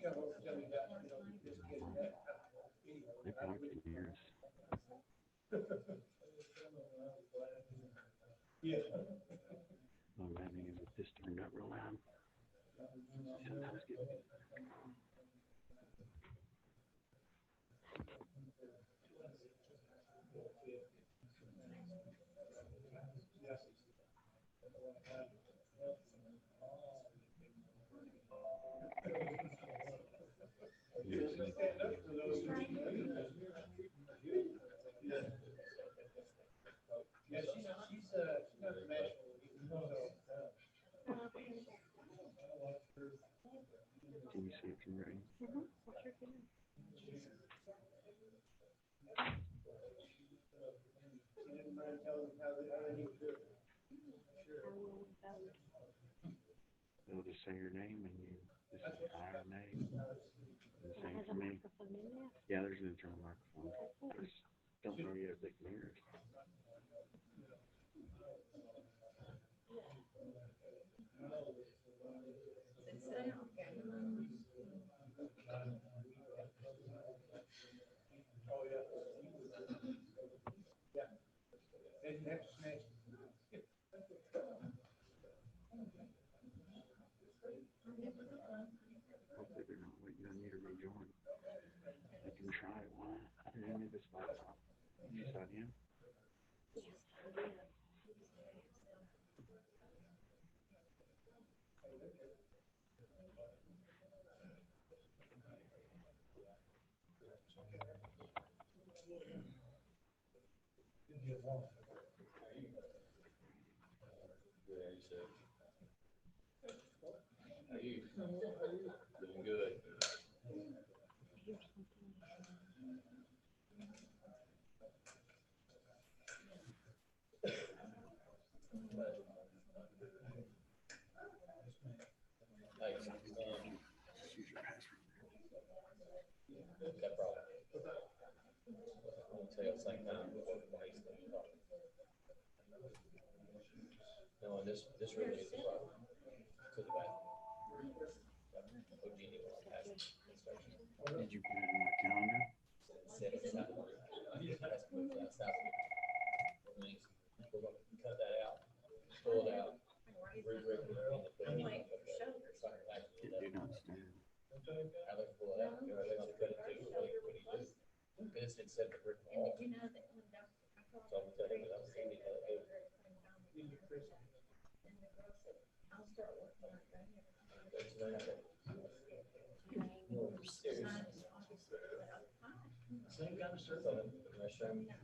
They probably can hear us. Oh, bad thing is if this turned up real loud. Sometimes get Can you see it from right? They'll just say your name and you just say I or nay. The same for me. Yeah, there's an internal microphone. I just don't know yet if they can hear us. Hopefully they're not waiting on you to rejoin. They can try it. Why? I didn't need this laptop. You saw him? How you? Doing good. Use your password. No problem. I'll tell you at the same time. No, and this really is a problem. To the back. Did you put it in the calendar? Set it aside. Cut that out, pull it out, rewrite it, and put it in. It do not stand. I like to pull it out, you know, I like to cut it too, what do you do? This had set the brick wall. So I'm gonna tell you, that was easy to do. That's right. Same kind of stuff. Mushroom, yeah,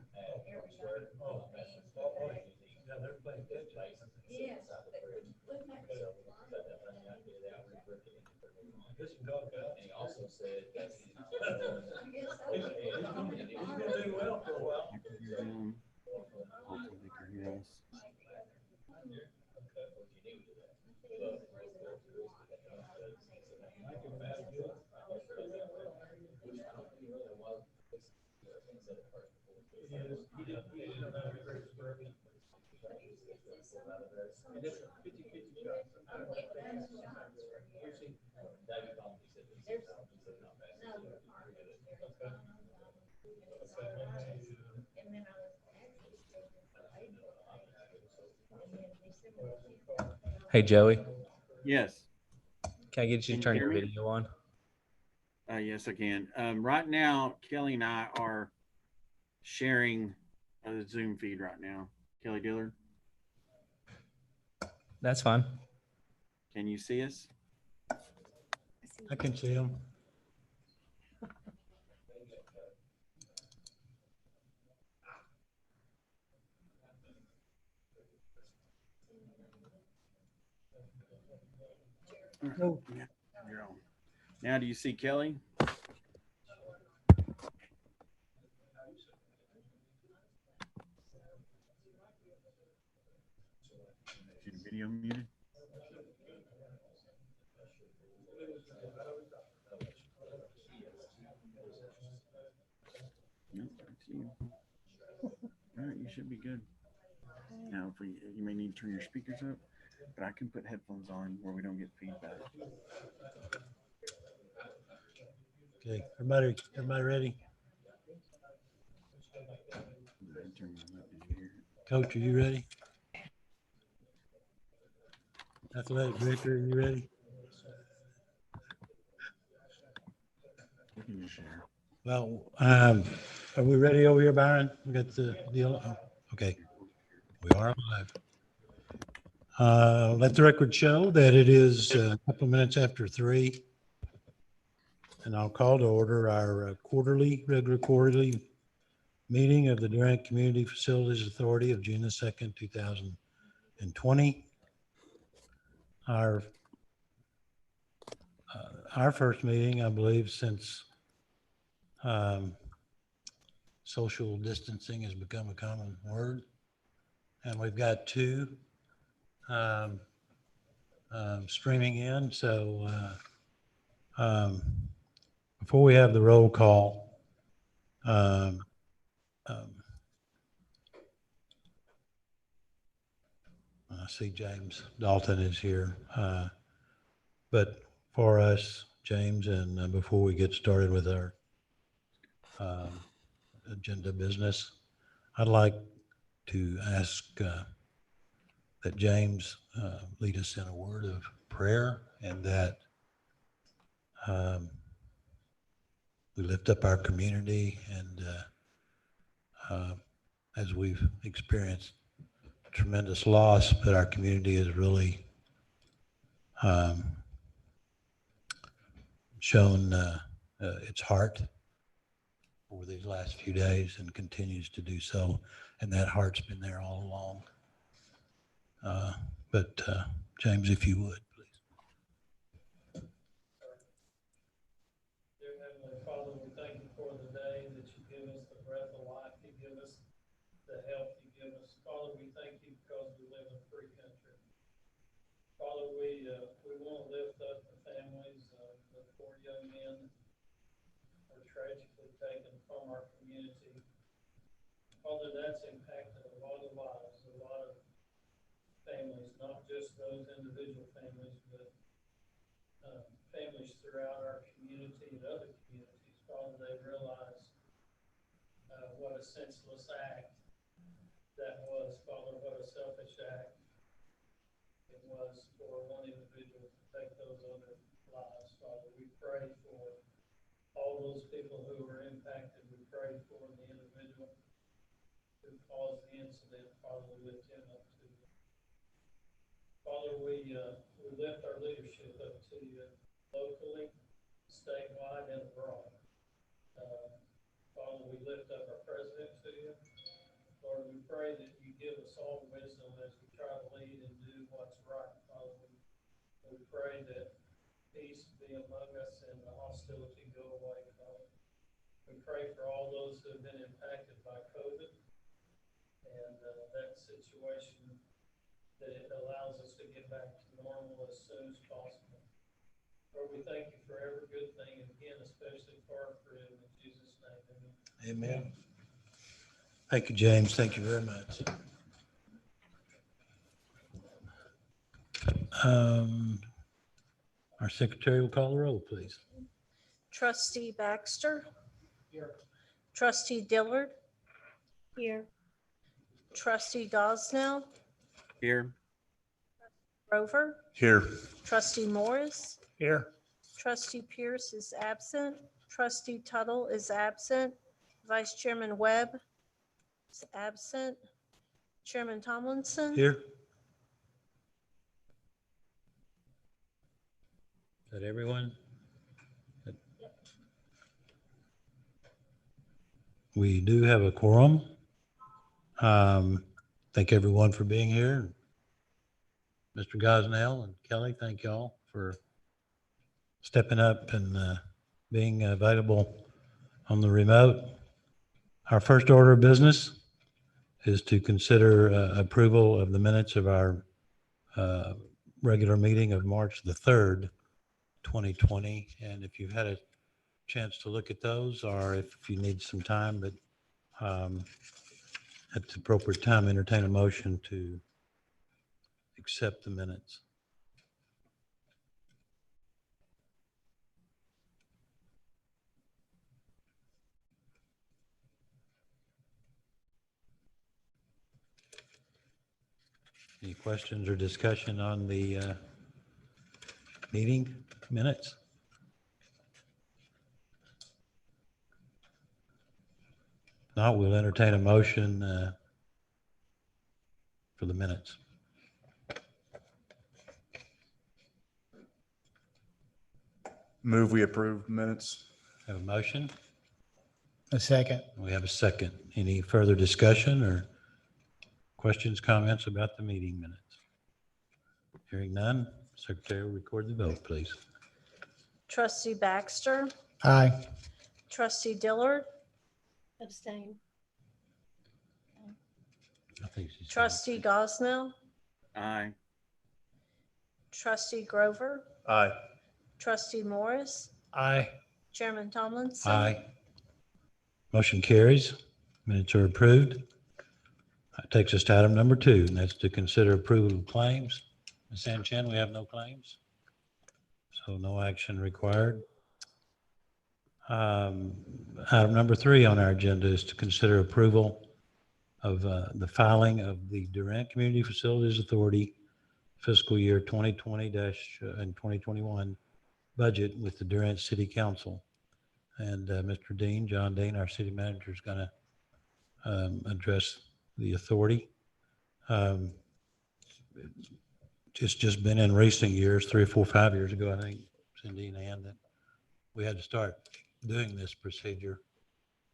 they're playing catch up. Yes. And he also said that he's gonna do well for a while. I can hear them. Hopefully they can hear us. Hey, Joey, Yes. can I get you to turn your video on? Yes, I can. Right now, Kelly and I are sharing a Zoom feed right now. Kelly Dillard, That's fine. can you see us? I can see him. Oh, yeah, you're on. Now, do you see Kelly? Is your video muted? Nope, that's you. All right, you should be good. Now, if you may need to turn your speakers up, but I can put headphones on where we don't get feedback. Okay, everybody ready? Turn mine up in here. Coach, are you ready? Athletic director, are you ready? You can just share. Well, are we ready over here, Byron? We got the deal. Oh, okay, we are live. Let the record show that it is a couple of minutes after 3. And I'll call to order our regular quarterly meeting of the Durant Community Facilities Authority of June the 2nd, 2020. Our first meeting, I believe, since social distancing has become a common word. And we've got 2 streaming in. So before we have the roll call, I see James Dalton is here. But for us, James, and before we get started with our agenda business, I'd like to ask that James lead us in a word of prayer, and that we lift up our community, and as we've experienced tremendous loss, but our community has really shown its heart over these last few days and continues to do so, and that heart's been there all along. But James, if you would, please. Dear Heavenly Father, we thank you for the day that you give us, the breath of life you give us, the health you give us. Father, we thank you because we live in a free country. Father, we want to lift up the families of the 4 young men that were tragically taken from our community. Father, that's impacted a lot of lives, a lot of families, not just those individual families, but families throughout our community and other communities. Father, they realize what a senseless act that was. Father, what a selfish act it was for one individual to take those other lives. Father, we pray for all those people who were impacted. We pray for the individual who caused the incident. Father, we lift him up to you. Father, we lift our leadership up to you locally, statewide, and abroad. Father, we lift up our president to you. Lord, we pray that you give us all wisdom as we try to lead and do what's right. Father, we pray that peace be among us and the hostility go away, Father. We pray for all those who have been impacted by COVID and that situation, that it allows us to get back to normal as soon as possible. Lord, we thank you for every good thing, and again, especially for our friend, in Jesus' name, amen. Amen. Thank you, James. Thank you very much. Our secretary will call the roll, please. Trustee Baxter. Here. Trustee Dillard. Here. Trustee Gosnell. Here. Rover. Here. Trustee Morris. Here. Trustee Pierce is absent. Trustee Tuttle is absent. Vice Chairman Webb is absent. Chairman Tomlinson. Here. Is that everyone? We do have a quorum. Thank everyone for being here. Mr. Gosnell and Kelly, thank y'all for stepping up and being available on the remote. Our first order of business is to consider approval of the minutes of our regular meeting of March the 3rd, 2020. And if you've had a chance to look at those, or if you need some time, but at the appropriate time, entertain a motion to accept the minutes. Any questions or discussion on the meeting minutes? Not, we'll entertain a motion for the minutes. Move we approve minutes. Have a motion? A second. We have a second. Any further discussion or questions, comments about the meeting minutes? Hearing none, Secretary will record the vote, please. Trustee Baxter, Aye. trustee Dillard. Abstain. I think she's. Trustee Gosnell, Aye. trustee Grover, Aye. trustee Morris, Aye. Chairman Tomlinson. Aye. Motion carries. Minutes are approved. That takes us to item number 2, and that's to consider approval of claims. Ms. Sanchez, we have no claims, so no action required. Item number 3 on our agenda is to consider approval of the filing of the Durant Community Facilities Authority fiscal year 2020 and 2021 budget with the Durant City Council. And Mr. Dean, John Dean, our city manager, is going to address the authority. It's just been in recent years, 3 or 4, 5 years ago, I think, Cindy and Ann, that we had to start doing this procedure.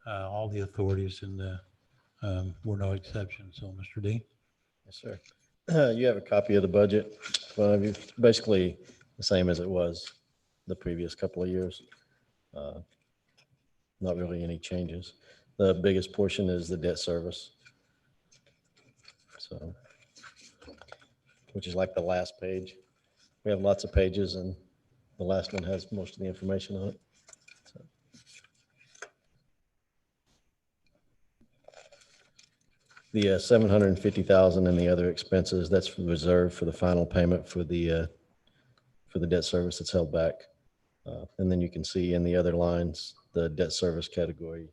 All the authorities and were no exception. So, Mr. Dean. Yes, sir. You have a copy of the budget in front of you, basically the same as it was the previous couple of years. Not really any changes. The biggest portion is the debt service. So, which is like the last page. We have lots of pages and the last one has most of the information on it. So. The 750,000 and the other expenses, that's reserved for the final payment for the debt service that's held back. And then you can see in the other lines, the debt service category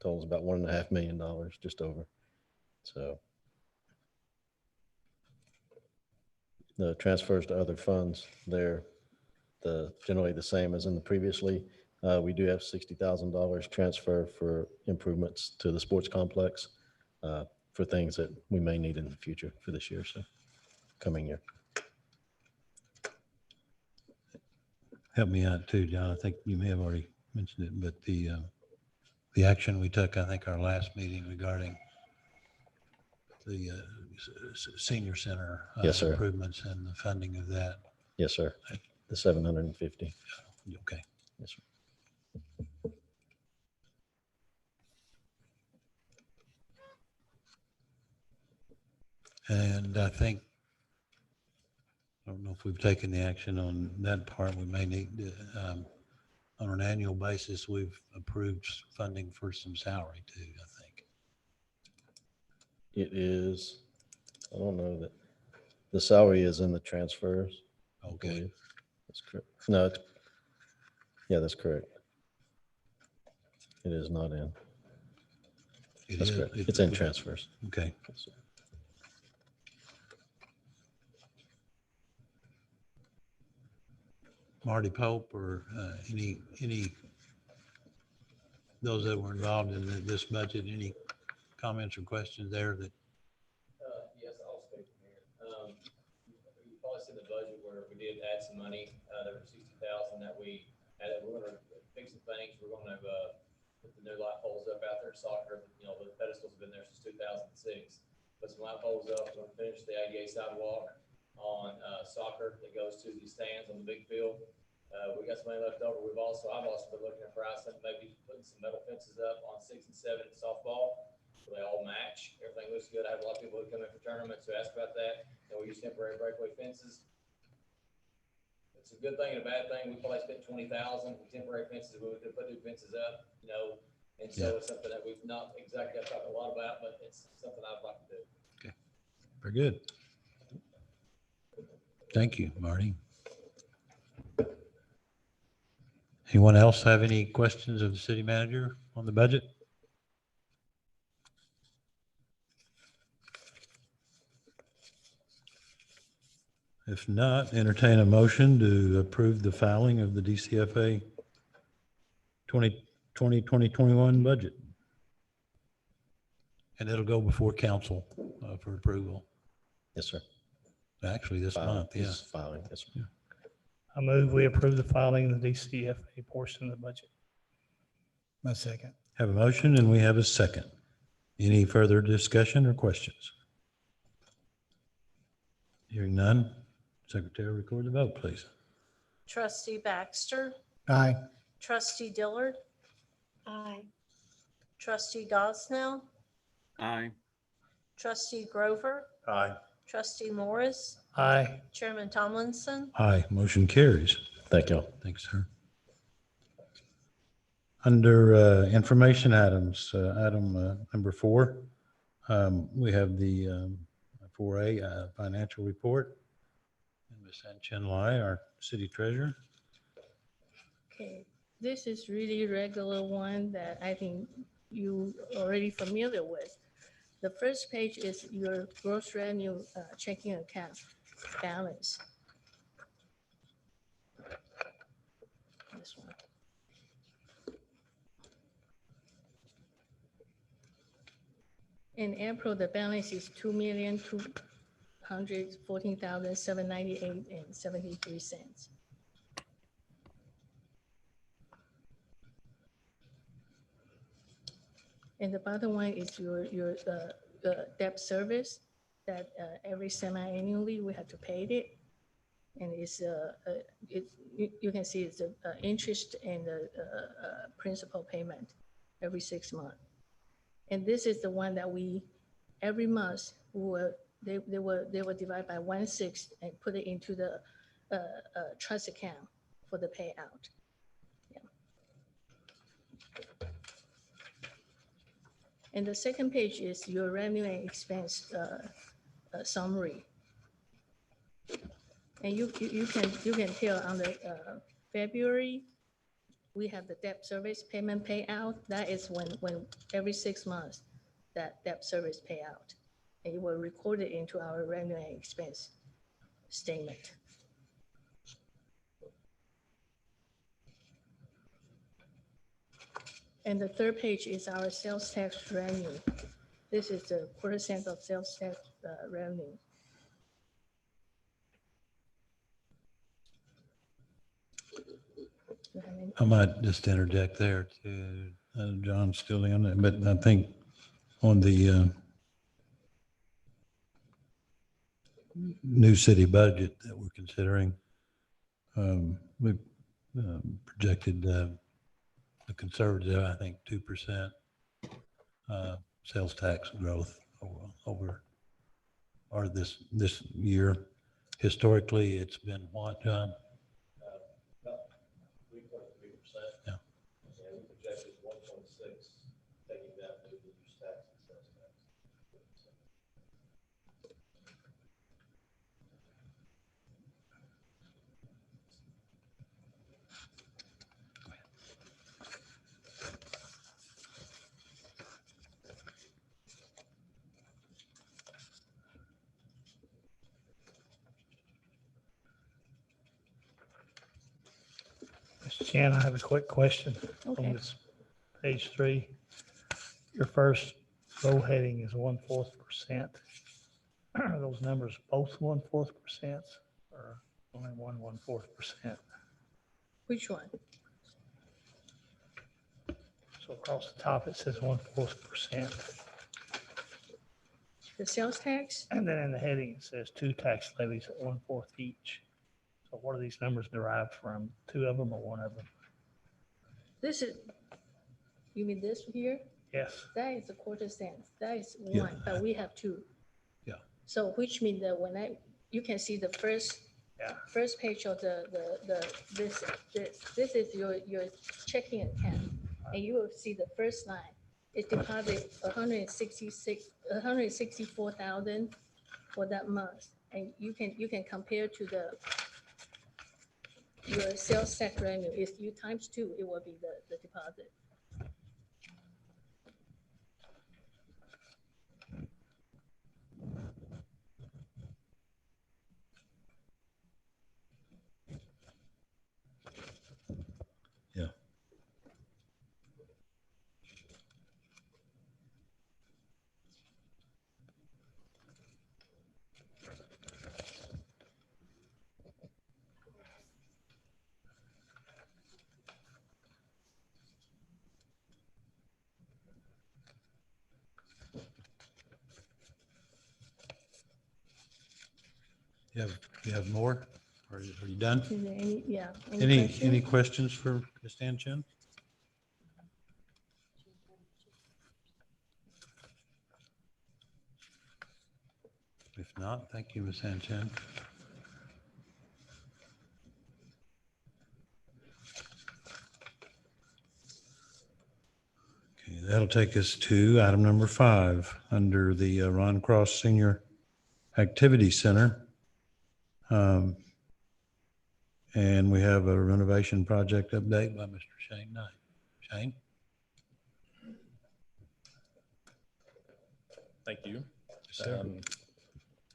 totals about $1.5 million, just over. So the transfers to other funds, they're generally the same as in the previously. We do have $60,000 transfer for improvements to the sports complex for things that we may need in the future for this year, so coming year. Help me out too, John. I think you may have already mentioned it, but the action we took, I think our last meeting regarding the senior center Yes, sir. improvements and the funding of that. Yes, sir. The 750. Okay. Yes, sir. And I think, I don't know if we've taken the action on that part. We may need to, on an annual basis, we've approved funding for some salary too, I think. It is, I don't know that, the salary is in the transfers. I Okay. believe. That's correct. No, it's, yeah, that's correct. It is not in. It That's is- correct. It's in transfers. Okay. Yes, sir. Marty Pope or any those that were involved in this budget, any comments or questions there that, Yes, I'll speak from here. You probably see the budget where we did add some money, there was 60,000 that we added. We're gonna fix some things. We're gonna, put the new light poles up out there at soccer. You know, the pedestals have been there since 2006. Put some light poles up, we're gonna finish the ADA sidewalk on, soccer that goes to the stands on the big field. We got some money left over. I've also been looking at pricing, maybe putting some metal fences up on 6 and 7 at softball. So they all match. Everything looks good. I have a lot of people who come in for tournaments who ask about that. And we use temporary breakaway fences. It's a good thing and a bad thing. We probably spent 20,000 for temporary fences. We could put new fences up, you know. And so it's something that we've not exactly talked a lot about, but it's something I'd like to do. okay, very good. Thank you, Marty. Anyone else have any questions of the city manager on the budget? If not, entertain a motion to approve the filing of the DCFA 2021 budget. And it'll go before council for approval. Yes, sir. Actually, this Filing month, yeah. is Filing, yes, sir. I move we approve the filing of the DCFA portion of the budget. A second. Have a motion and we have a second. Any further discussion or questions? Hearing none, Secretary, record the vote, please. Trustee Baxter, Aye. trustee Dillard. Aye. Trustee Gosnell, Aye. trustee Grover, Aye. trustee Morris, Aye. Chairman Tomlinson. Aye, motion carries. Thank y'all. Thanks, sir. Under information items, item number 4, we have the 4A financial report. And Ms. Ann Chen Lai, our city treasurer. Okay, this is really regular one that I think you already familiar with. The first page is your gross revenue checking account balance. This one. In April, the balance is 2,214,798.73. And the bottom one is your debt service that every semi-annually we have to pay it. And it's, you can see it's interest and principal payment every 6 months. And this is the one that we, every month, they will divide by 1/6 and put it into the trust account for the payout. And the second page is your revenue and expense summary. And you can tell on the February, we have the debt service payment payout. That is when every 6 months that debt service payout, and it will record it into our revenue and expense statement. And the third page is our sales tax revenue. This is the % of sales tax revenue. I might just interject there too. John's still in it, but I think on the new city budget that we're considering, we projected a conservative, I think, 2% sales tax growth over or this year. Historically, it's been what, John? About 3.3%. Yeah. And we projected 1.6, taking that to the use tax and sales tax. Mr. Chan, I have a quick question Okay. on this page 3. Your first row heading is 1/4%. Are those numbers both 1/4% or only 1/4%? Which one? So across the top, it says 1/4%. The sales tax? And then in the heading, it says 2 tax levies at 1/4 each. So what are these numbers derived from? 2 of them or 1 of them? This is, you mean this here? Yes. That is a quarter cent. That is Yeah. 1, but we have 2. Yeah. So which means that you can see the first Yeah. first page of this is your checking account, and you will see the first line. It deposited 164,000 for that month, and you can compare to your sales tax revenue. If you times 2, it will be the deposit. You have more? Are you done? Is there any, yeah, Any question? questions for Ms. Dan Chen? If not, thank you, Ms. Sanchez. Okay, that'll take us to item number 5 under the Ron Cross Senior Activity Center. And we have a renovation project update by Mr. Shane Knight. Shane? Thank you. Yes, sir.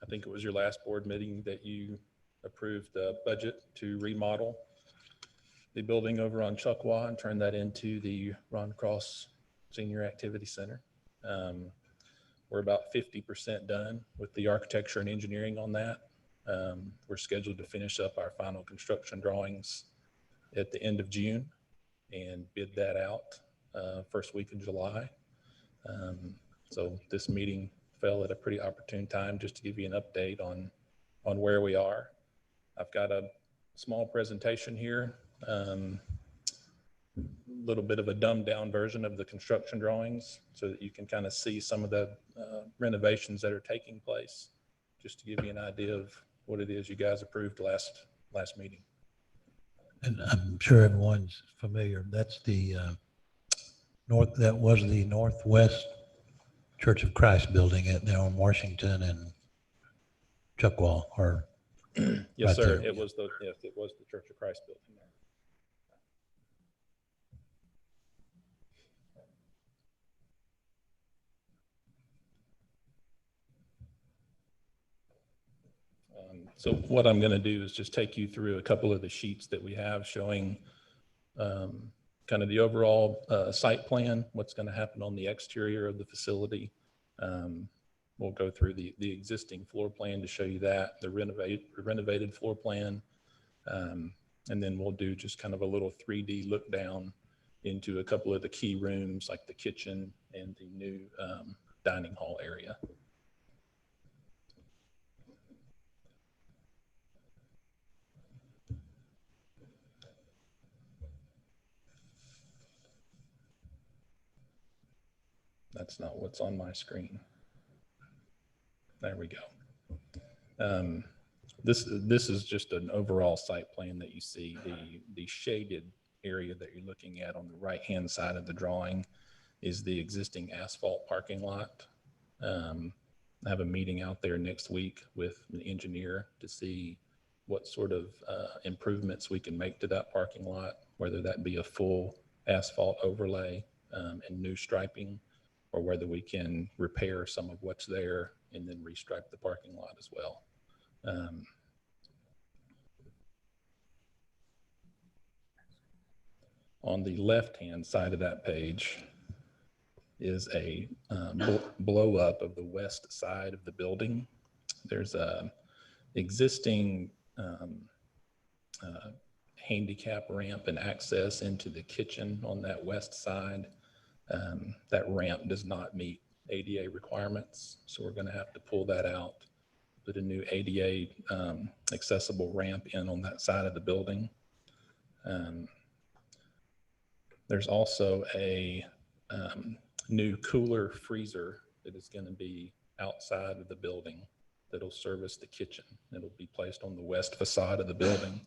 I think it was your last board meeting that you approved the budget to remodel the building over on Chuckwaw and turn that into the Ron Cross Senior Activity Center. We're about 50% done with the architecture and engineering on that. We're scheduled to finish up our final construction drawings at the end of June and bid that out first week of July. So this meeting fell at a pretty opportune time just to give you an update on where we are. I've got a small presentation here, little bit of a dumbed down version of the construction drawings so that you can kind of see some of the renovations that are taking place, just to give you an idea of what it is you guys approved last meeting. And I'm sure everyone's familiar. That's the that was the Northwest Church of Christ building at now in Washington and Chuckwaw, or Yes, right sir. there. It was the Church of Christ building there. So what I'm going to do is just take you through a couple of the sheets that we have showing kind of the overall site plan, what's going to happen on the exterior of the facility. We'll go through the existing floor plan to show you that, the renovated floor plan. And then we'll do just kind of a little 3D look down into a couple of the key rooms like the kitchen and the new dining hall area. That's not what's on my screen. There we go. This is just an overall site plan that you see. The shaded area that you're looking at on the right-hand side of the drawing is the existing asphalt parking lot. I have a meeting out there next week with an engineer to see what sort of improvements we can make to that parking lot, whether that be a full asphalt overlay and new striping, or whether we can repair some of what's there and then restripe the parking lot as well. On the left-hand side of that page is a blow up of the west side of the building. There's a existing handicap ramp and access into the kitchen on that west side. That ramp does not meet ADA requirements, so we're going to have to pull that out, put a new ADA accessible ramp in on that side of the building. There's also a new cooler freezer that is going to be outside of the building that'll service the kitchen. It'll be placed on the west facade of the building.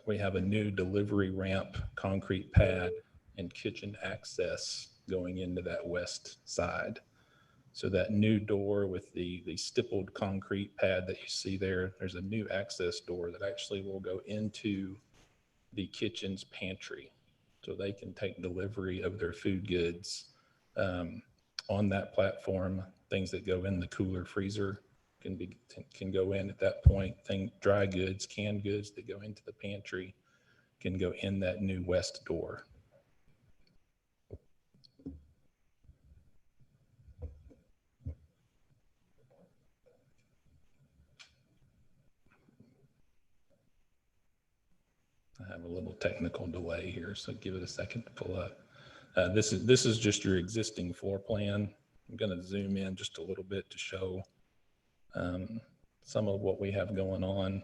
We have a new delivery ramp, concrete pad, and kitchen access going into that west side. So that new door with the stippled concrete pad that you see there, there's a new access door that actually will go into the kitchen's pantry, so they can take delivery of their food goods on that platform. Things that go in the cooler freezer can go in at that point. Dry goods, canned goods that go into the pantry can go in that new west door. I have a little technical delay here, so give it a second to pull up. This is just your existing floor plan. I'm going to zoom in just a little bit to show some of what we have going on.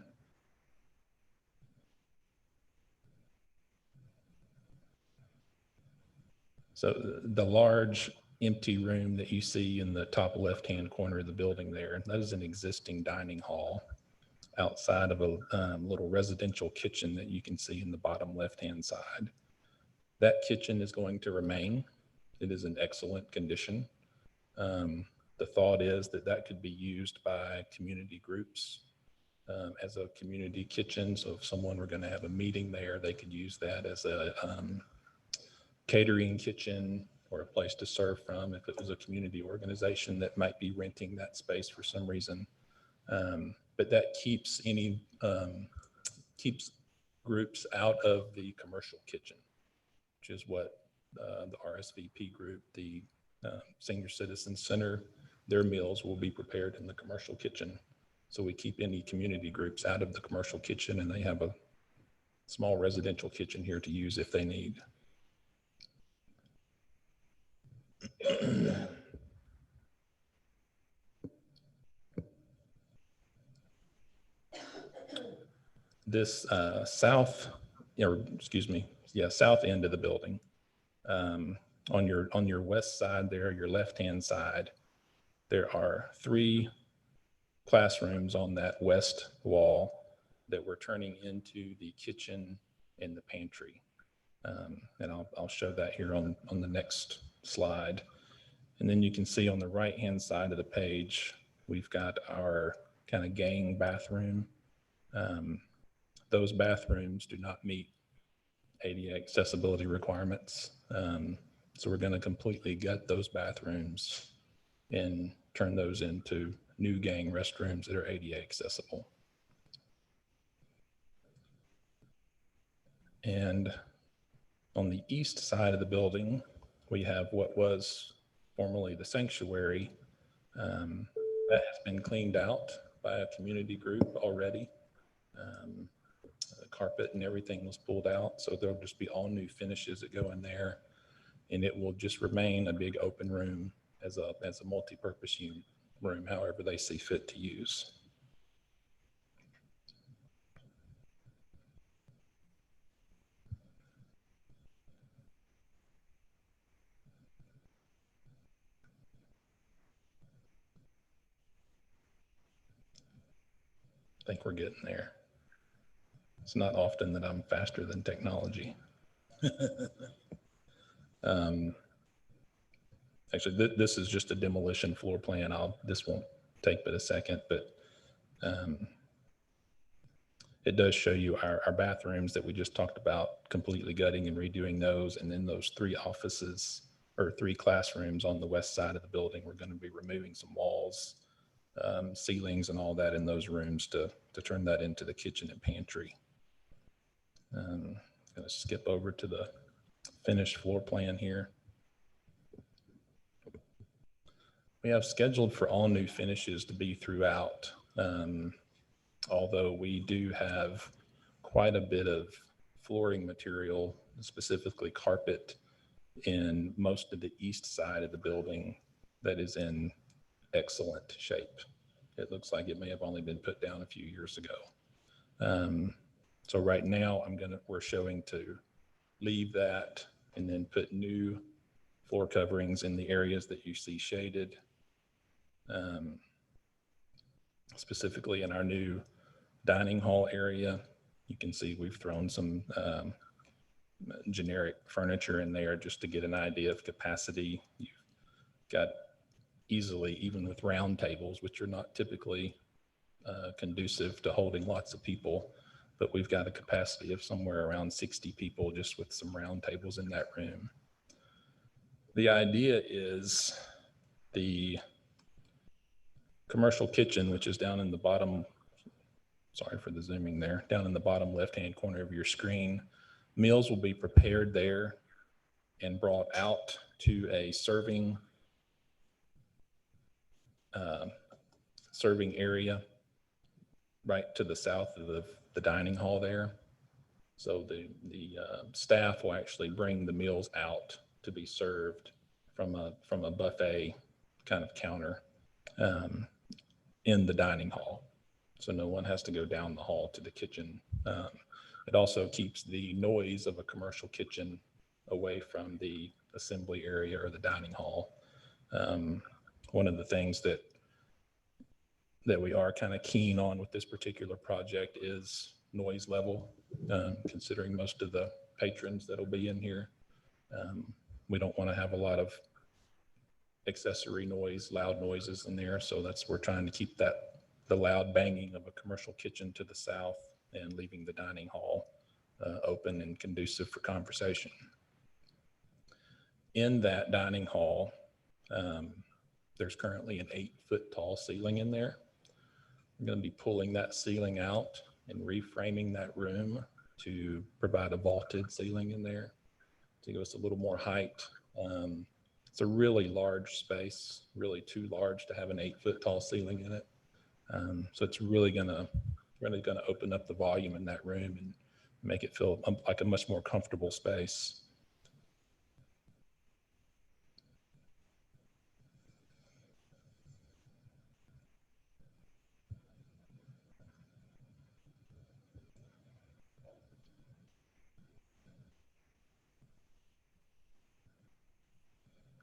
So the large empty room that you see in the top left-hand corner of the building there, that is an existing dining hall outside of a little residential kitchen that you can see in the bottom left-hand side. That kitchen is going to remain. It is in excellent condition. The thought is that that could be used by community groups as a community kitchen. So if someone were going to have a meeting there, they could use that as a catering kitchen or a place to serve from if it was a community organization that might be renting that space for some reason. But that keeps keeps groups out of the commercial kitchen, which is what the RSVP group, the Senior Citizen Center, their meals will be prepared in the commercial kitchen. So we keep any community groups out of the commercial kitchen, and they have a small residential kitchen here to use if they need. This south end of the building, on your west side there, your left-hand side, there are 3 classrooms on that west wall that we're turning into the kitchen and the pantry. And I'll show that here on the next slide. And then you can see on the right-hand side of the page, we've got our kind of gang bathroom. Those bathrooms do not meet ADA accessibility requirements. So we're going to completely gut those bathrooms and turn those into new gang restrooms that are ADA accessible. And on the east side of the building, we have what was formerly the sanctuary. That has been cleaned out by a community group already. The carpet and everything was pulled out, so there'll just be all new finishes that go in there, and it will just remain a big open room as a multi-purpose room, however they see fit to use. I think we're getting there. It's not often that I'm faster than technology. Actually, this is just a demolition floor plan. This won't take but a second, but it does show you our bathrooms that we just talked about, completely gutting and redoing those. And then those 3 offices or 3 classrooms on the west side of the building, we're going to be removing some walls, ceilings and all that in those rooms to turn that into the kitchen and pantry. I'm going to skip over to the finished floor plan here. We have scheduled for all new finishes to be throughout, although we do have quite a bit of flooring material, specifically carpet, in most of the east side of the building that is in excellent shape. It looks like it may have only been put down a few years ago. So right now we're showing to leave that and then put new floor coverings in the areas that you see shaded. Specifically in our new dining hall area, you can see we've thrown some generic furniture in there just to get an idea of capacity. You've got easily, even with round tables, which are not typically conducive to holding lots of people, but we've got a capacity of somewhere around 60 people just with some round tables in that room. The idea is the commercial kitchen, which is down in the bottom, sorry for the zooming there, down in the bottom left-hand corner of your screen. Meals will be prepared there and brought out to a serving area right to the south of the dining hall there. So the staff will actually bring the meals out to be served from a buffet kind of counter in the dining hall. so no one has to go down the hall to the kitchen. It also keeps the noise of a commercial kitchen away from the assembly area or the dining hall. One of the things that we are kind of keen on with this particular project is noise level, considering most of the patrons that'll be in here. We don't want to have a lot of accessory noise, loud noises in there. So we're trying to keep the loud banging of a commercial kitchen to the south and leaving the dining hall open and conducive for conversation. In that dining hall, there's currently an 8-foot tall ceiling in there. I'm going to be pulling that ceiling out and reframing that room to provide a vaulted ceiling in there to give us a little more height. It's a really large space, really too large to have an 8-foot tall ceiling in it. So it's really gonna open up the volume in that room and make it feel like a much more comfortable space.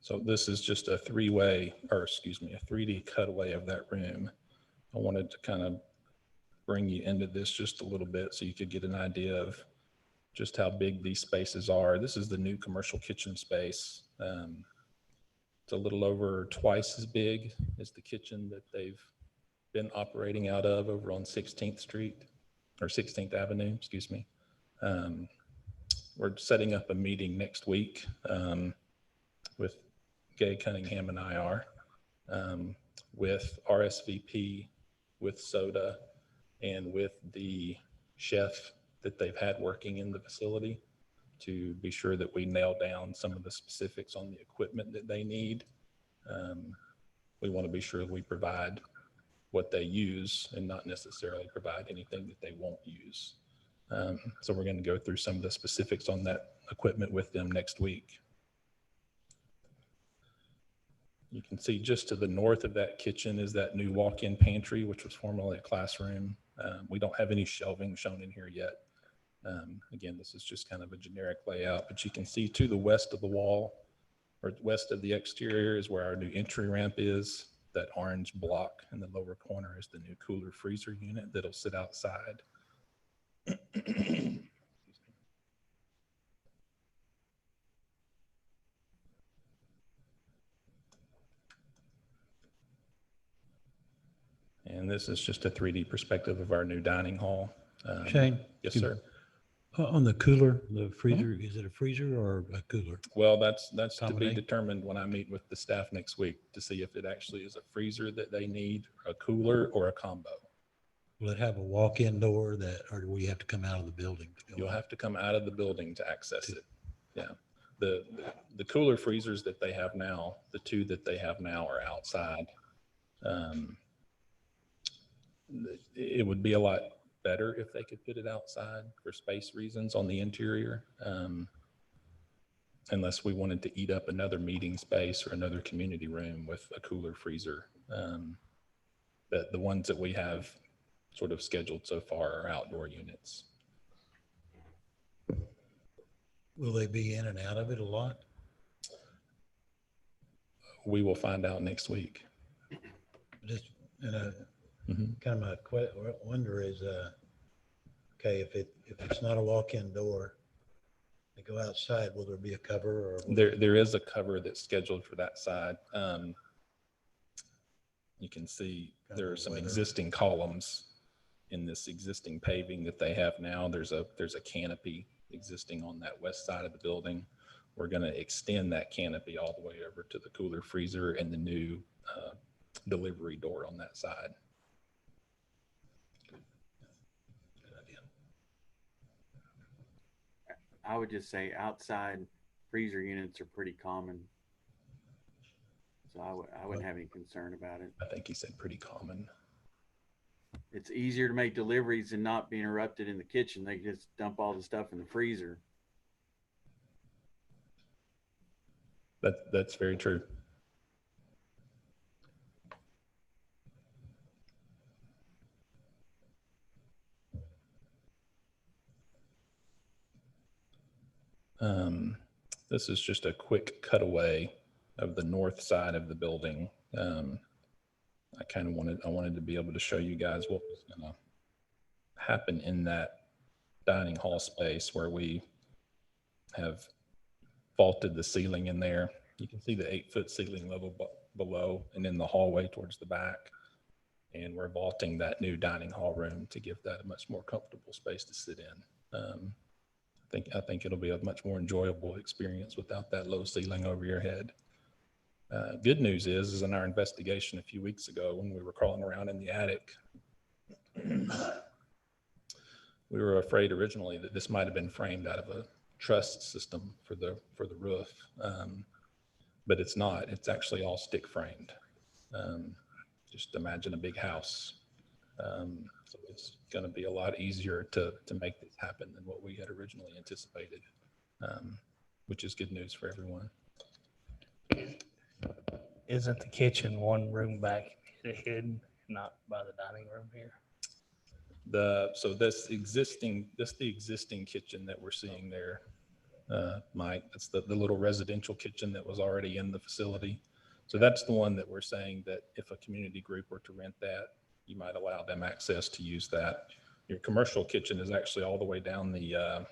So this is just a 3D cutaway of that room. I wanted to kind of bring you into this just a little bit so you could get an idea of just how big these spaces are. This is the new commercial kitchen space. It's a little over twice as big as the kitchen that they've been operating out of over on 16th Street or 16th Avenue, excuse me. We're setting up a meeting next week with Gay Cunningham and IR, with RSVP, with Soda, and with the chef that they've had working in the facility to be sure that we nail down some of the specifics on the equipment that they need. We want to be sure we provide what they use and not necessarily provide anything that they won't use. So we're going to go through some of the specifics on that equipment with them next week. You can see just to the north of that kitchen is that new walk-in pantry, which was formerly a classroom. We don't have any shelving shown in here yet. Again, this is just kind of a generic layout, but you can see to the west of the wall or west of the exterior is where our new entry ramp is. That orange block in the lower corner is the new cooler freezer unit that'll sit outside. And this is just a 3D perspective of our new dining hall. Shane? Yes, sir. On the cooler, the freezer, is it a freezer or a cooler? Well, that's to be Combination? determined when I meet with the staff next week to see if it actually is a freezer that they need, a cooler, or a combo. Will it have a walk-in door or do we have to come out of the building? You'll have to come out of the building to access it. Yeah. The cooler freezers that they have now, the two that they have now are outside. It would be a lot better if they could put it outside for space reasons on the interior, unless we wanted to eat up another meeting space or another community room with a cooler freezer. But the ones that we have sort of scheduled so far are outdoor units. Will they be in and out of it a lot? We will find out next week. Just, Mhm. kind of my wonder is, okay, if it's not a walk-in door, they go outside, will there be a cover or? There is a cover that's scheduled for that side. You can see there are some existing columns in this existing paving that they have now. There's a canopy existing on that west side of the building. We're going to extend that canopy all the way over to the cooler freezer and the new delivery door on that side. I would just say outside freezer units are pretty common. So I wouldn't have any concern about it. I think he said pretty common. It's easier to make deliveries and not be interrupted in the kitchen. They can just dump all the stuff in the freezer. That's very true. This is just a quick cutaway of the north side of the building. I wanted to be able to show you guys what was going to happen in that dining hall space where we have vaulted the ceiling in there. You can see the 8-foot ceiling level below and in the hallway towards the back. And we're vaulting that new dining hall room to give that a much more comfortable space to sit in. I think it'll be a much more enjoyable experience without that low ceiling over your head. Good news is in our investigation a few weeks ago when we were crawling around in the attic, we were afraid originally that this might have been framed out of a truss system for the roof, but it's not. It's actually all stick framed. Just imagine a big house. So it's going to be a lot easier to make this happen than what we had originally anticipated, which is good news for everyone. Isn't the kitchen one room back hidden, not by the dining room here? So the existing kitchen that we're seeing there, Mike, that's the little residential kitchen that was already in the facility. So that's the one that we're saying that if a community group were to rent that, you might allow them access to use that. Your commercial kitchen is actually all the way down the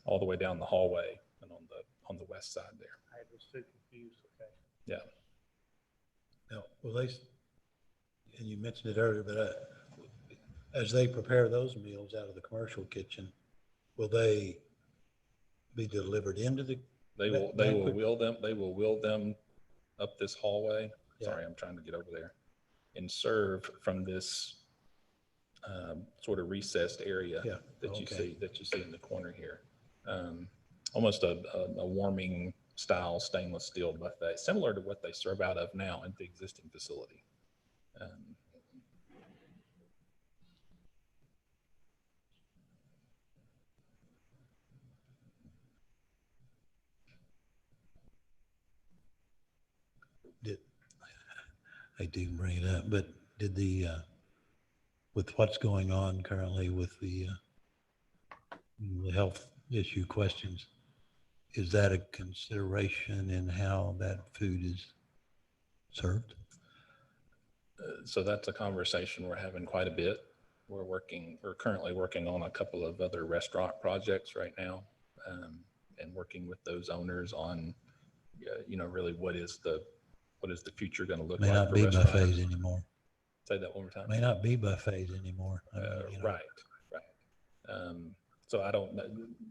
hallway and on the west side there. I was too confused. Okay. Yeah. Now, and you mentioned it earlier, but as they prepare those meals out of the commercial kitchen, will they be delivered into the? They will wheel them up this hallway. Yeah. Sorry, I'm trying to get over there, and serve from this sort of recessed area that you see in the corner here. Almost a warming style stainless steel buffet, similar to what they serve out of now in the existing facility. I do bring it up, but did with what's going on currently with the health issue questions, is that a consideration in how that food is served? So that's a conversation we're having quite a bit. We're currently working on a couple of other restaurant projects right now, and working with those owners on, really what is the future going to look like? May not be buffets anymore. Say that one more time. May not be buffets anymore. Right. So I don't know.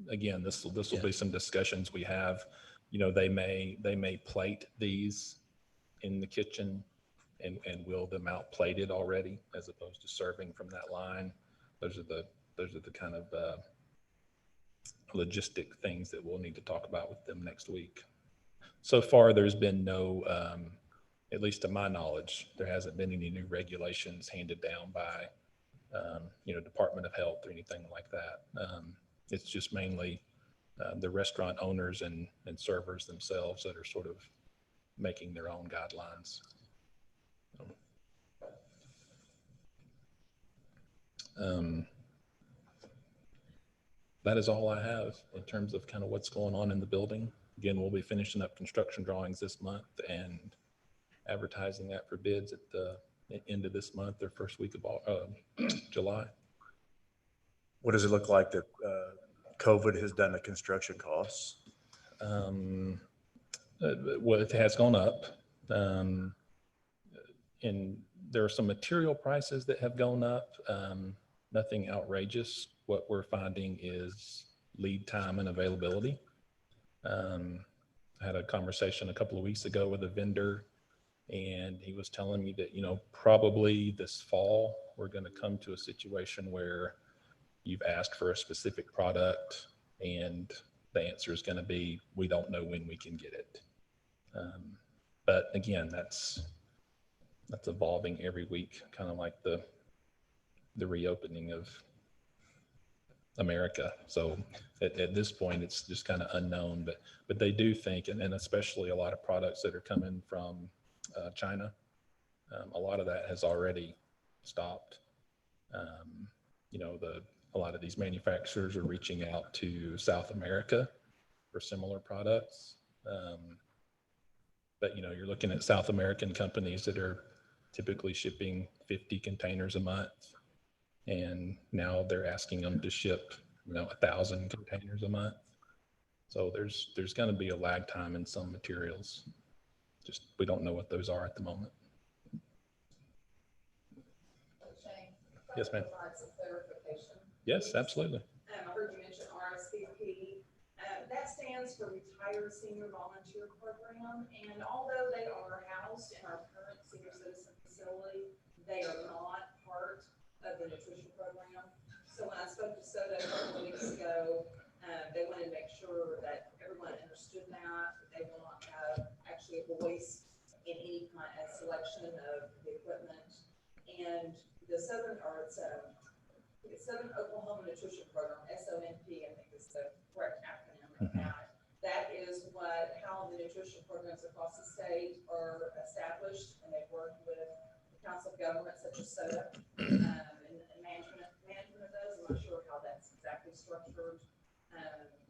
Again, this will be some discussions we have. They may plate these in the kitchen and wheel them out plated already, as opposed to serving from that line. Those are the kind of logistic things that we'll need to talk about with them next week. So far, there's been no, at least to my knowledge, there hasn't been any new regulations handed down by, Department of Health or anything like that. It's just mainly the restaurant owners and servers themselves that are sort of making their own guidelines. That is all I have in terms of kind of what's going on in the building. Again, we'll be finishing up construction drawings this month and advertising that for bids at the end of this month or first week of July. What does it look like that COVID has done to construction costs? Well, it has gone up. And there are some material prices that have gone up. Nothing outrageous. What we're finding is lead time and availability. I had a conversation a couple of weeks ago with a vendor, and he was telling me that, probably this fall, we're going to come to a situation where you've asked for a specific product and the answer is going to be, we don't know when we can get it. But again, that's evolving every week, kind of like the reopening of America. So at this point, it's just kind of unknown, but they do think, and especially a lot of products that are coming from China, a lot of that has already stopped. A lot of these manufacturers are reaching out to South America for similar products. But, you know, you're looking at South American companies that are typically shipping 50 containers a month. And now they're asking them to ship, you know, 1,000 containers a month. So there's going to be a lag time in some materials. Just, we don't know what those are at the moment. Yes, ma'am. Yes, absolutely. I heard you mention RSVP. That stands for Retired Senior Volunteer Program. And although they are housed in our current senior citizen facility, they are not part of the nutrition program. So when I spoke to SOTA a couple of weeks ago, they wanted to make sure that everyone understood that they will not have actually a voice in any kind of selection of the equipment. And the Southern Oklahoma Nutrition Program, SONP, I think is the correct acronym of that. That is how the nutrition programs across the state are established, and they've worked with the Council of Governments such as SOTA and management of those. I'm not sure how that's exactly structured,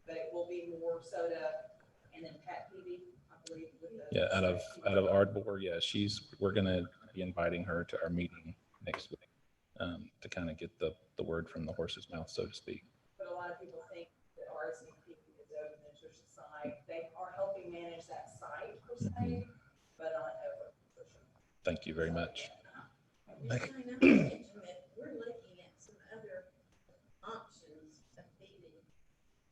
but it will be more SOTA and then Pat PV, I believe. Yeah, out of Ardmore, yeah, we're going to be inviting her to our meeting next week to kind of get the word from the horse's mouth, so to speak. But a lot of people think that RSVP is over the nutrition side. They are helping manage that site per se, but not over nutrition. Thank you very much. We're looking at some other options of feeding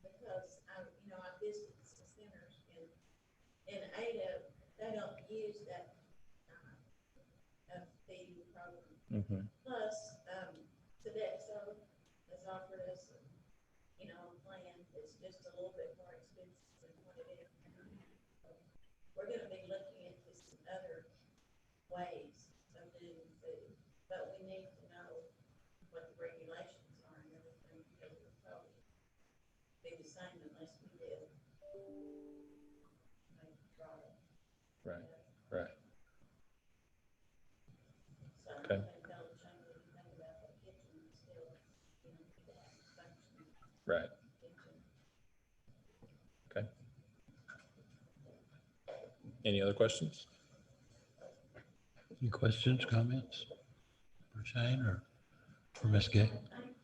because you know, I visited some centers in Ada, they don't use that feeding program. Plus, Sodexo has offered us, you know, a plan that's just a little bit more expensive than what it is. So we're going to be looking into some other ways of doing food, but we need to know what the regulations are and everything, because it would probably be the same unless we did. Right, right. So Okay. Right. Okay. Any other questions? Any questions, comments for Shane or for Ms. Gay? Thank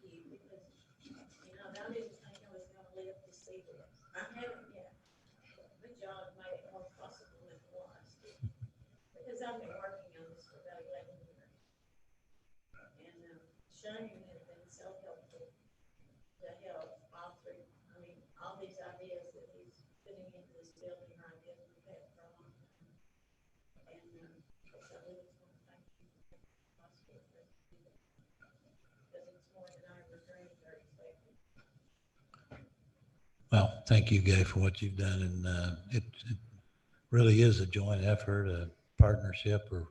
you, because, you know, I didn't think I was gonna live to see this. I haven't yet, but y'all have made it more possible than it was. Because I've been working on this for about 11 years. And Shane has been so helpful to help all through, I mean, all these ideas that he's putting into this building are ideas we've had for a long time. And so we just want to thank you for possible for us to do that. Because it's more than I ever dreamed or expected. Well, thank you, Gay, for what you've done. And it really is a joint effort, a partnership, or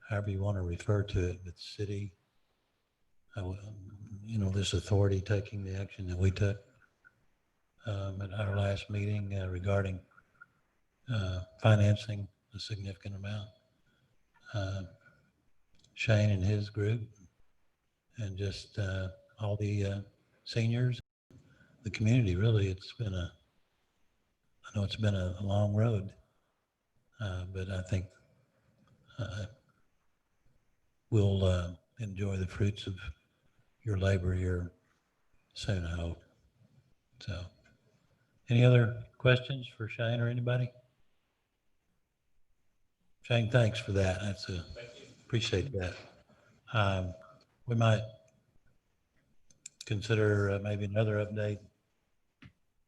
however you want to refer to it, with city, you know, this authority taking the action that we took at our last meeting regarding financing a significant amount. Shane and his group, and just all the seniors, the community. Really, I know it's been a long road, but I think we'll enjoy the fruits of your labor here soon, I hope. So, any other questions for Shane or anybody? Shane, thanks for that. Appreciate that. We might consider maybe another update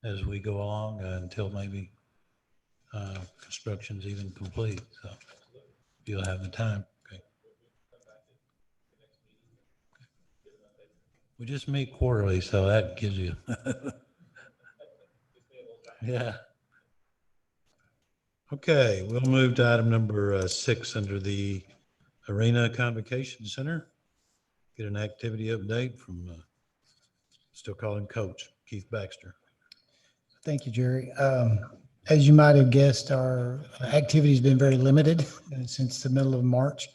as we go along until maybe construction's even complete. So if you'll have the time. Okay. We just meet quarterly, so that gives you. Yeah. Okay, we'll move to item number 6 under the Arena Convocation Center. Get an activity update from, still call him Coach, Keith Baxter. Thank you, Jerry. As you might have guessed, our activity has been very limited since the middle of March.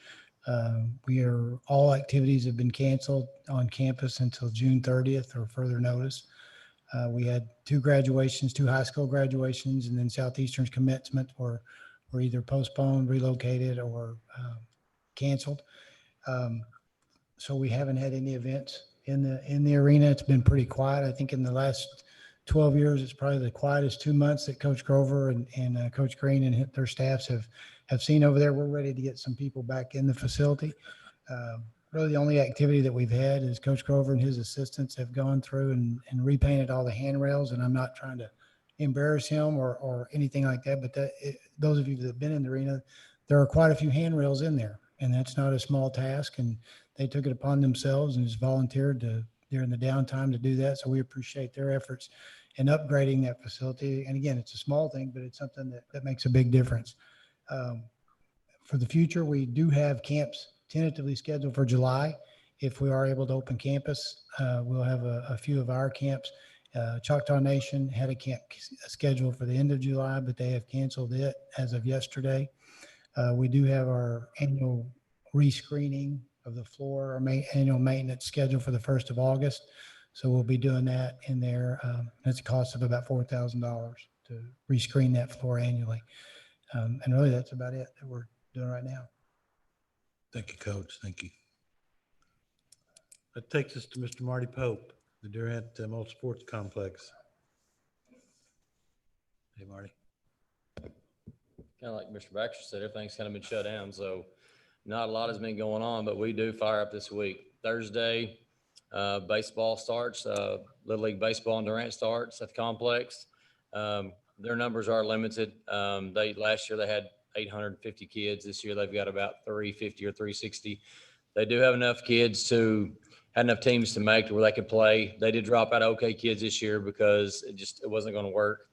All activities have been canceled on campus until June 30th or further notice. We had 2 graduations, 2 high school graduations, and then Southeastern's commencement were either postponed, relocated, or canceled. So we haven't had any events in the arena. It's been pretty quiet. I think in the last 12 years, it's probably the quietest 2 months that Coach Grover and Coach Green and their staffs have seen over there. We're ready to get some people back in the facility. Really the only activity that we've had is Coach Grover and his assistants have gone through and repainted all the handrails, and I'm not trying to embarrass him or anything like that, but those of you that have been in the arena, there are quite a few handrails in there, and that's not a small task, and they took it upon themselves and just volunteered during the downtime to do that, so we appreciate their efforts in upgrading that facility. And again, it's a small thing, but it's something that makes a big difference. For the future, we do have camps tentatively scheduled for July. If we are able to open campus, we'll have a few of our camps. Choctaw Nation had a camp scheduled for the end of July, but they have canceled it as of yesterday. We do have our annual rescreening of the floor, our annual maintenance scheduled for the 1st of August. So we'll be doing that in there. That's a cost of about $4,000 to rescreen that floor annually. And really that's about it that we're doing right now. Thank you, Coach. Thank you. That takes us to Mr. Marty Pope, the Durant Multi-Sports Complex. Hey, Marty. Kind of like Mr. Baxter said, everything's kind of been shut down, so not a lot has been going on, but we do fire up this week. Thursday, baseball starts, Little League Baseball in Durant starts at the complex. Their numbers are limited. Last year they had 850 kids. This year they've got about 350 or 360. They do have enough kids had enough teams to make to where they could play. They did drop out OK kids this year because it wasn't going to work.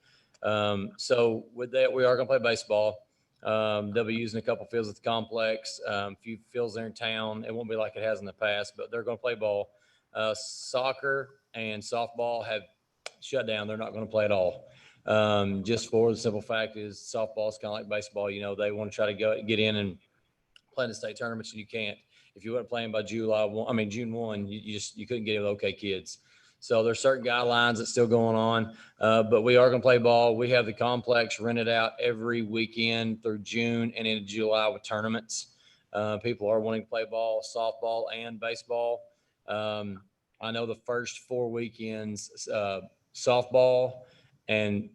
So with that, we are going to play baseball. They'll be using a couple fields at the complex, a few fields there in town. It won't be like it has in the past, but they're going to play ball. Soccer and softball have shut down. They're not going to play at all. Just for the simple fact is softball is kind of like baseball. They want to try to get in and play in the state tournaments, and you can't. If you weren't playing by June 1, you couldn't get in with OK kids. So there's certain guidelines that's still going on, but we are going to play ball. We have the complex rented out every weekend through June and into July with tournaments. People are wanting to play ball, softball, and baseball. I know the first 4 weekends, softball and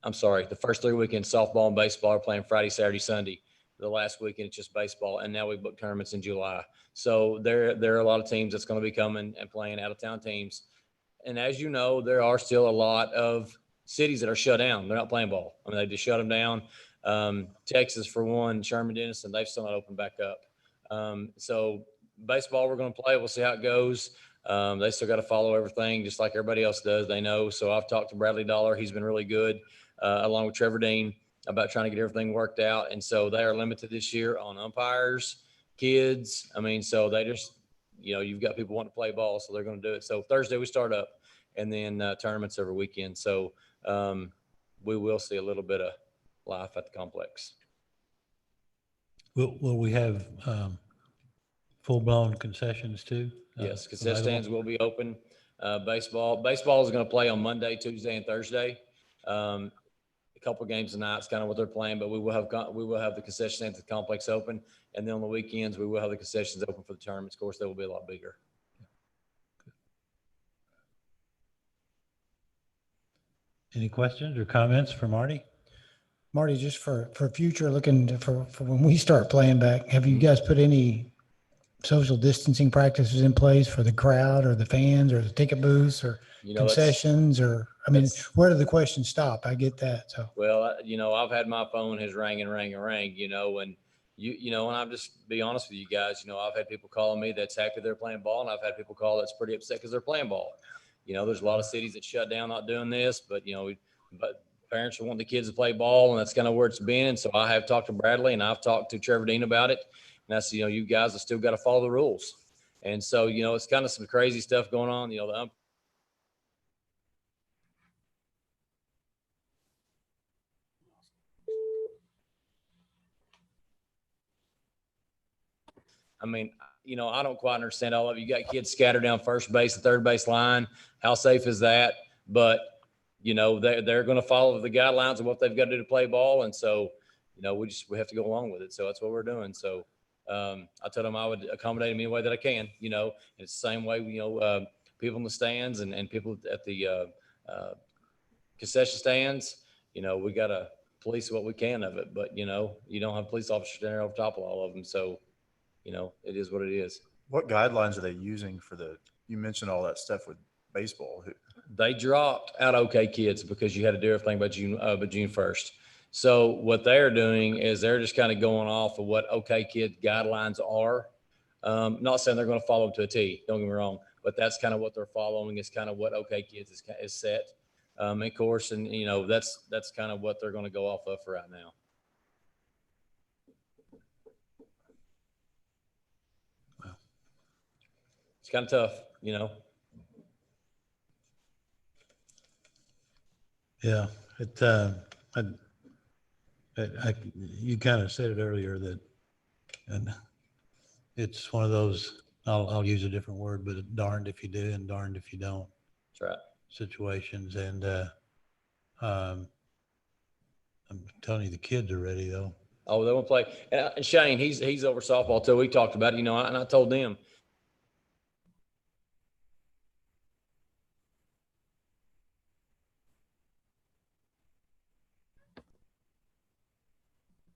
the first 3 weekends, softball and baseball are playing Friday, Saturday, Sunday. The last weekend, it's just baseball. And now we book tournaments in July. So there are a lot of teams that's going to be coming and playing out of town teams. And as you know, there are still a lot of cities that are shut down. They're not playing ball. They just shut them down. Texas, for one, Sherman Denison, they've still not opened back up. So baseball, we're going to play. We'll see how it goes. They still got to follow everything just like everybody else does. They know. So I've talked to Bradley Dollar. He's been really good, along with Trevor Dean, about trying to get everything worked out. And so they are limited this year on umpires, kids. So they just, you've got people wanting to play ball, so they're going to do it. So Thursday we start up, and then tournaments every weekend. So we will see a little bit of life at the complex. Will we have full-blown concessions too? Yes, concession stands will be open. Baseball is going to play on Monday, Tuesday, and Thursday. A couple of games tonight is kind of what they're playing, but we will have the concession stand at the complex open, and then on the weekends we will have the concessions open for the tournaments. Of course, they will be a lot bigger. Any questions or comments for Marty? Marty, just for future, looking for when we start playing back, have you guys put any social distancing practices in place for the crowd or the fans or the ticket booths or concessions? Where do the questions stop? I get that. So, well, I've had my phone has rang, and I'm just be honest with you guys, I've had people calling me that's happy they're playing ball, and I've had people call that's pretty upset because they're playing ball. There's a lot of cities that shut down not doing this, but parents want the kids to play ball, and that's kind of where it's been. So I have talked to Bradley, and I've talked to Trevor Dean about it. And that's, you guys have still got to follow the rules. And so, it's kind of some crazy stuff going on. I don't quite understand all of it. You got kids scattered down first base and third base line. How safe is that? but you know, they're going to follow the guidelines of what they've got to do to play ball. And so, you know, we have to go along with it. So that's what we're doing. So I told them I would accommodate them any way that I can, you know, and it's the same way, you know, people in the stands and people at the concession stands, you know, we got to police what we can of it, but you know, you don't have police officers there over top of all of them. So, you know, it is what it is. What guidelines are they using for you mentioned all that stuff with baseball. They dropped out OK Kids because you had to do everything by June 1st. So what they're doing is they're just kind of going off of what OK Kids guidelines are. Not saying they're going to follow them to a T, don't get me wrong, but that's kind of what they're following is kind of what OK Kids is set. Of course, and you know, that's kind of what they're going to go off of for right now. Wow. It's kind of tough, you know. Yeah, you kind of said it earlier that, and it's one of those, I'll use a different word, but darned if you do and darned if you don't That's right. situations. And I'm telling you, the kids are ready though. Oh, they want to play. And Shane, he's over softball too. We talked about it, you know, and I told them,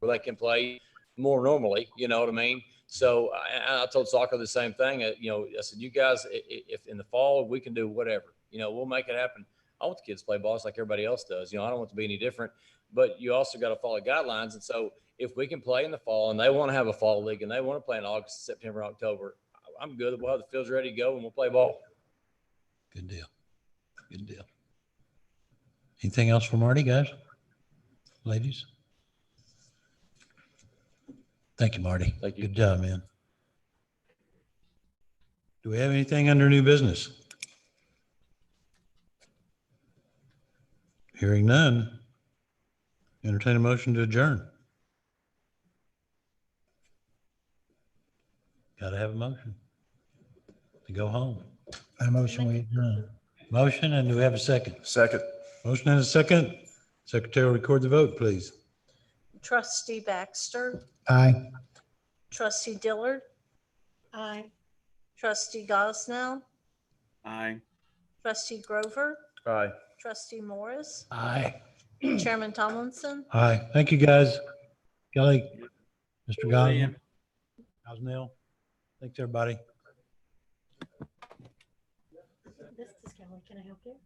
where they can play more normally, you know what I mean? So I told soccer the same thing. You know, I said, you guys, if in the fall we can do whatever, you know, we'll make it happen. I want the kids to play ball just like everybody else does. You know, I don't want it to be any different, but you also got to follow guidelines. And so if we can play in the fall and they want to have a fall league and they want to play in August, September, October, I'm good. We'll have the fields ready to go and we'll play ball. Good deal. Good deal. Anything else for Marty, guys? Ladies? Thank you, Marty. Thank you. Good job, man. Do we have anything under new business? Hearing none. Entertain a motion to adjourn. Got to have a motion to go home. A motion we adjourn. Motion, and do we have a second? Second. Motion and a second. Secretary will record the vote, please. Trustee Baxter, Aye. trustee Dillard, Aye. trustee Gosnell, Aye. trustee Grover, Aye. trustee Morris, Aye. Chairman Tomlinson. Aye. Thank you, guys. Kelly, Mr. See ya. Gosnell. Thanks, everybody. This is Kelly. Can I help you?